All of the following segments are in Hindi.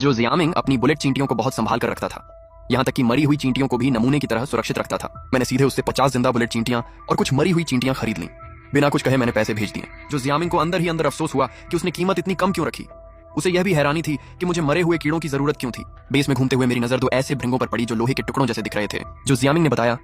जो जियामिंग अपनी बुलेट चींटियों को बहुत संभाल कर रखता था, यहाँ तक कि मरी हुई चींटियों को भी नमूने की तरह सुरक्षित रखता था। मैंने सीधे उससे 50 जिंदा बुलेट चींटियां और कुछ मरी हुई चींटियां खरीद ली। बिना कुछ कहे मैंने पैसे भेज दिए। जो जियामिंग को अंदर ही अंदर अफसोस हुआ कि उसने कीमत इतनी कम क्यों रखी। उसे यह भी हैरानी थी कि मुझे मरे हुए कीड़ों की जरूरत क्यों थी। बेस में घूमते हुए मेरी नजर दो ऐसे भृंगों पर पड़ी जो लोहे के टुकड़ों जैसे दिख रहे थे। जो जियामिंग ने बताया,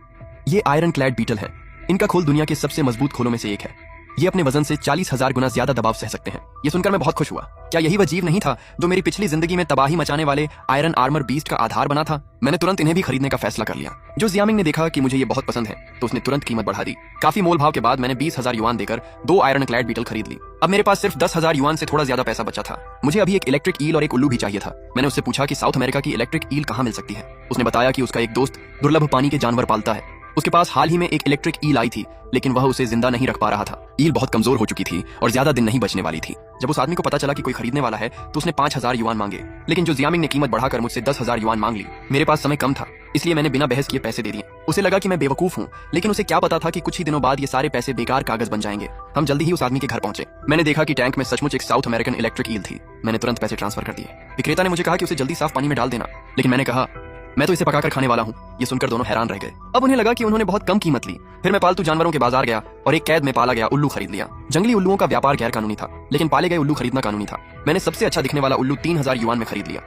ये आयरन क्लैड बीटल है। इनका खोल दुनिया के सबसे मजबूत खोलों में से एक है। ये अपने वजन से 40,000 गुना ज्यादा दबाव सह सकते हैं। ये सुनकर मैं बहुत खुश हुआ। क्या यही वह जीव नहीं था जो मेरी पिछली जिंदगी में तबाही मचाने वाले आयरन आर्मर बीस्ट का आधार बना था। मैंने तुरंत इन्हें भी खरीदने का फैसला कर लिया। जो जियामिंग ने देखा कि मुझे ये बहुत पसंद है तो उसने तुरंत कीमत बढ़ा दी। काफी मोल भाव के बाद मैंने 20,000 युआन देकर 2 आयरन क्लैड बीटल खरीद ली। अब मेरे पास सिर्फ 10,000 युआन से थोड़ा ज्यादा पैसा बचा था। मुझे अभी एक इलेक्ट्रिक ईल और एक उल्लू भी चाहिए था। मैंने उससे पूछा कि साउथ अमेरिका की इलेक्ट्रिक ईल कहाँ मिल सकती है। उसने बताया कि उसका एक दोस्त दुर्लभ पानी के जानवर पालता है। उसके पास हाल ही में एक इलेक्ट्रिक ईल आई थी, लेकिन वह उसे जिंदा नहीं रख पा रहा था। ईल बहुत कमजोर हो चुकी थी और ज्यादा दिन नहीं बचने वाली थी। जब उस आदमी को पता चला कि कोई खरीदने वाला है तो उसने 5,000 युआन मांगे, लेकिन जो जियामिंग ने कीमत बढ़ाकर मुझसे 10,000 युआन मांग ली। मेरे पास समय कम था, इसलिए मैंने बिना बहस किए पैसे दे दिए। उसे लगा कि मैं बेवकूफ हूँ, लेकिन उसे क्या पता था कि कुछ ही दिनों बाद ये सारे पैसे बेकार कागज बन जाएंगे। हम जल्दी ही उस आदमी के घर पहुंचे। मैंने देखा कि टैंक में सचमुच एक साउथ अमेरिकन इलेक्ट्रिक ईल थी। मैंने तुरंत पैसे ट्रांसफर कर दिए। विक्रेता ने मुझे कहा कि उसे जल्दी साफ पानी में डाल देना, लेकिन मैंने कहा मैं तो इसे पकाकर खाने वाला हूँ। ये सुनकर दोनों हैरान रह गए। अब उन्हें लगा कि उन्होंने बहुत कम कीमत ली। फिर मैं पालतू जानवरों के बाजार गया और एक कैद में पाला गया उल्लू खरीद लिया। जंगली उल्लुओं का व्यापार गैर कानूनी था, लेकिन पाले गए उल्लू खरीदना कानूनी था। मैंने सबसे अच्छा दिखने वाला उल्लू 3,000 युआन में खरीद लिया।